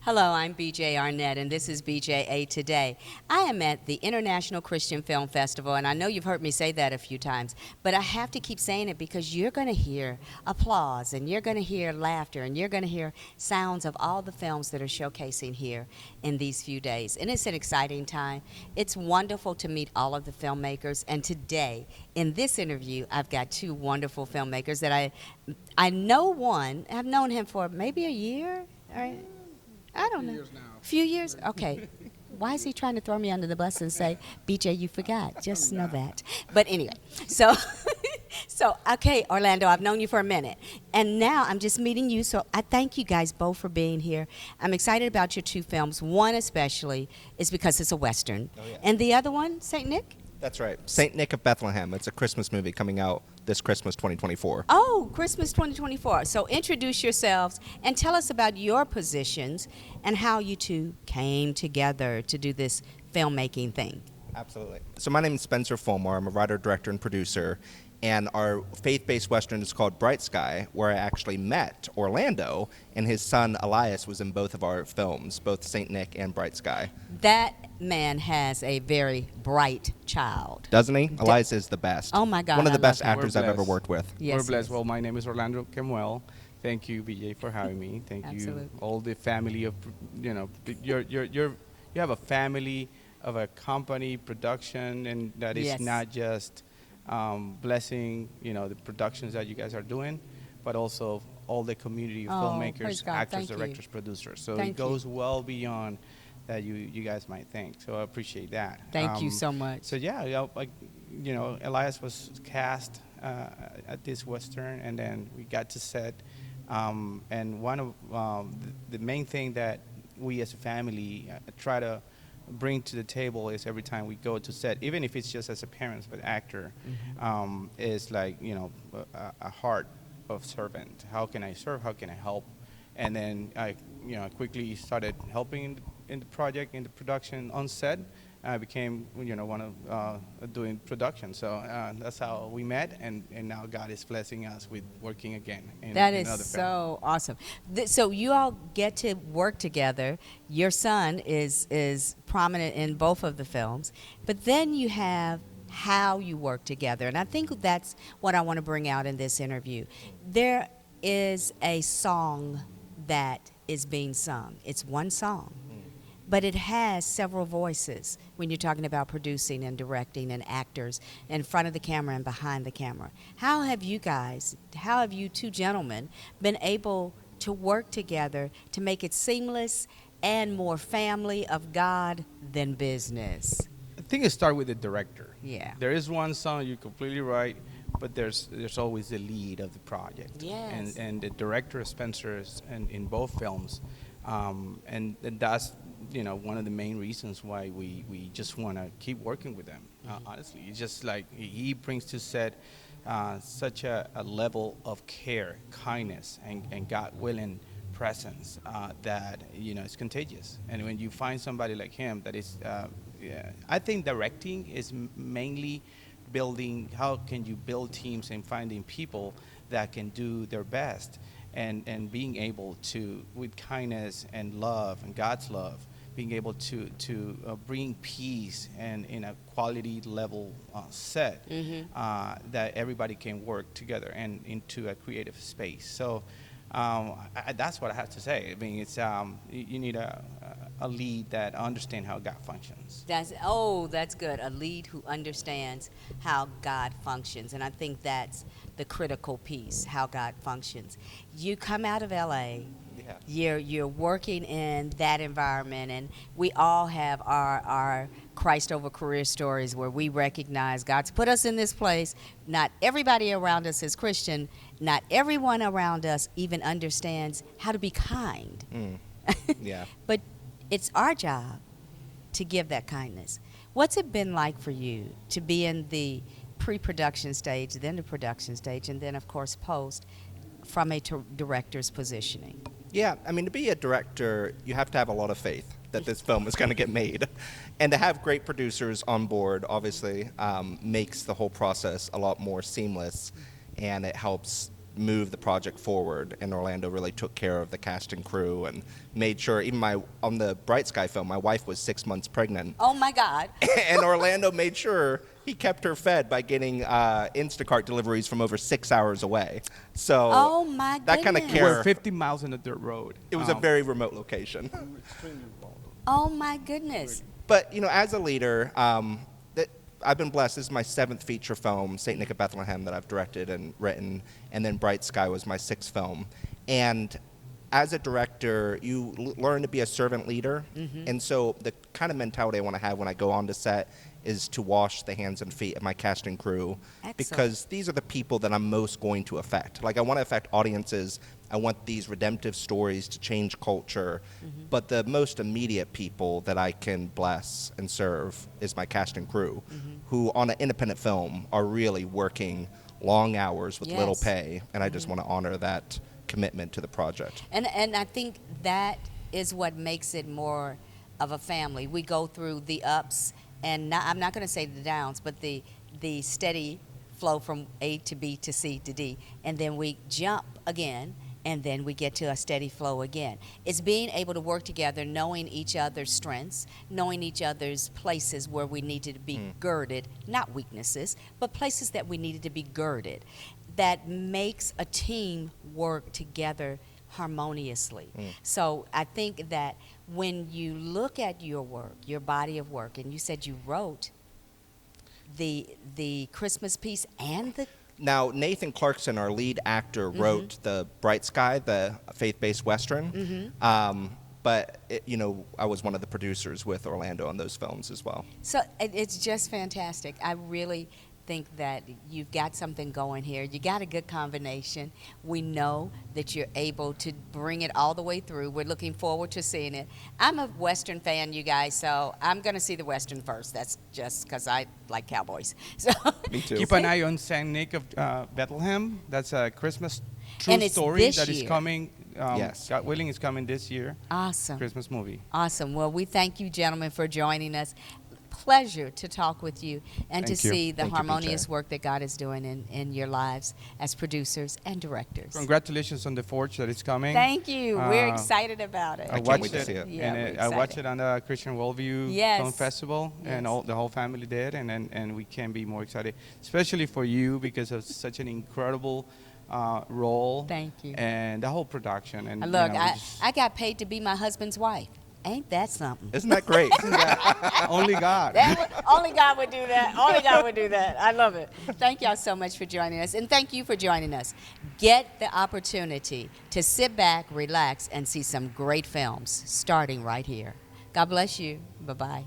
Hello, I'm BJ Arnett, and this is BJA Today. I am at the International Christian Film Festival, and I know you've heard me say that a few times, but I have to keep saying it because you're going to hear applause, and you're going to hear laughter, and you're going to hear sounds of all the films that are showcasing here in these few days. And it's an exciting time. It's wonderful to meet all of the filmmakers, and today, in this interview, I've got two wonderful filmmakers that I know one. I've known him for maybe a year, or I don't know. Few years? Okay. Why is he trying to throw me under the bus and say, BJ, you forgot? Just know that. But anyway, so, okay, Orlando, I've known you for a minute. And now I'm just meeting you, so I thank you guys both for being here. I'm excited about your two films. One especially is because it's a Western. Oh, yeah. And the other one, St. Nick? That's right. St. Nick of Bethlehem. It's a Christmas movie coming out this Christmas 2024. Oh, Christmas 2024. So introduce yourselves and tell us about your positions and how you two came together to do this filmmaking thing. Absolutely. So my name is Spencer Folmar. I'm a writer, director, and producer. And our faith-based Western is called Bright Sky, where I actually met Orlando, and his son Elias was in both of our films, both St. Nick and Bright Sky. That man has a very bright child. Doesn't he? Elias is the best. Oh, my God. One of the I best love him. actors I've ever worked with. Yes, We're blessed. yes. Well, my name is Orlando Kemuel. Thank you, BJ, for having me. Thank Absolutely. you, all the family of, you have a family of a company production, and that is Yes. not just blessing, the productions that you guys are doing, but also all the community of Oh, praise filmmakers, God. actors, Thank you. directors, producers. So Thank it goes well beyond that you guys might think. So I appreciate that. Thank you so much. So yeah, Elias was cast at this Western, and then we got to set. And one of the main thing that we as a family try to bring to the table is every time we go to set, even if it's just as a parent but actor, is like a heart of servant. How can I serve? How can I help? And then I quickly started helping in the project, in the production on set. I became one of doing production. So that's how we met, and now God is blessing us with working again. That in is another film. so awesome. So you all get to work together. Your son is prominent in both of the films, but then you have how you work together, and I think that's what I want to bring out in this interview. There is a song that is being sung. It's one song, but it has several voices when you're talking about producing and directing and actors in front of the camera and behind the camera. How have you two gentlemen been able to work together to make it seamless and more family of God than business? I think it starts with the director. Yeah. There is one song, you're completely right, but there's always the lead of the project. Yes. And the director, Spencer, is in both films. And that's one of the main reasons why we just want to keep working with them. Honestly, it's just like he brings to set such a level of care, kindness, and God willing presence that it's contagious. And when you find somebody like him, that is, I think directing is mainly building. How can you build teams and finding people that can do their best, and being able to, with kindness and love and God's love, being able to bring peace and in a quality level set that everybody can work together and into a creative space. So that's what I have to say. I mean, it's you need a lead that understands how God functions. That's good. A lead who understands how God functions, and I think that's the critical piece, how God functions. You come out of LA. Yeah. You're working in that environment, and we all have our Christ over career stories where we recognize God's put us in this place. Not everybody around us is Christian. Not everyone around us even understands how to be kind. Yeah. But it's our job to give that kindness. What's it been like for you to be in the pre-production stage, then the production stage, and then, of course, post, from a director's positioning? Yeah, I mean, to be a director, you have to have a lot of faith that this film is going to get made. And to have great producers on board, obviously, makes the whole process a lot more seamless, and it helps move the project forward, and Orlando really took care of the cast and crew and made sure, even on the Bright Sky film, my wife was 6 months pregnant. Oh my God. And Orlando made sure he kept her fed by getting Instacart deliveries from over 6 hours away. So Oh my that kind of goodness. care. We're 50 miles on a dirt road. It was a very remote location. Oh my goodness. But, as a leader, I've been blessed. This is my 7th feature film, St. Nick of Bethlehem, that I've directed and written, and then Bright Sky was my 6th film. And as a director, you learn to be a servant leader. And so the kind of mentality I want to have when I go on to set is to wash the hands and feet of my cast and crew. Excellent. Because these are the people that I'm most going to affect. Like, I want to affect audiences. I want these redemptive stories to change culture. But the most immediate people that I can bless and serve is my cast and crew, who on an independent film are really working long hours with little Yes. pay. And I just want to honor that commitment to the project. And I think that is what makes it more of a family. We go through the ups and I'm not going to say the downs, but the steady flow from A to B to C to D, and then we jump again, and then we get to a steady flow again. It's being able to work together, knowing each other's strengths, knowing each other's places where we needed to be girded, not weaknesses, but places that we needed to be girded, that makes a team work together harmoniously. So I think that when you look at your work, your body of work, and you said you wrote the Christmas piece and the Now, Nathan Clarkson, our lead actor, wrote the Bright Sky, the faith-based Western. But, I was one of the producers with Orlando on those films as well. So it's just fantastic. I really think that you've got something going here. You got a good combination. We know that you're able to bring it all the way through. We're looking forward to seeing it. I'm a Western fan, you guys, so I'm going to see the Western first. That's just because I like cowboys. So Me too. Keep an eye on St. Nick of Bethlehem. That's a Christmas true And it's story this that is year. coming. Yes. God willing, is coming this year. Awesome. Christmas movie. Awesome. Well, we thank you, gentlemen, for joining us. Pleasure to talk with you and to Thank you. see the Thank you, harmonious BJ. work that God is doing in your lives as producers and directors. Congratulations on the Forge that is coming. Thank you. We're Uh, excited about it. I can't watched wait to see it. Yeah, and we're I watched excited. it on the Christian Worldview Yes. Film Festival, and Yes. the whole family did, and we can't be more excited, especially for you because of such an incredible role. Thank you. And the whole production. And Look, we just- I got paid to be my husband's wife. Ain't that something? Isn't that great? only God. Only God would do that. Only God would do that. I love it. Thank y'all so much for joining us. And thank you for joining us. Get the opportunity to sit back, relax, and see some great films starting right here. God bless you. Bye-bye.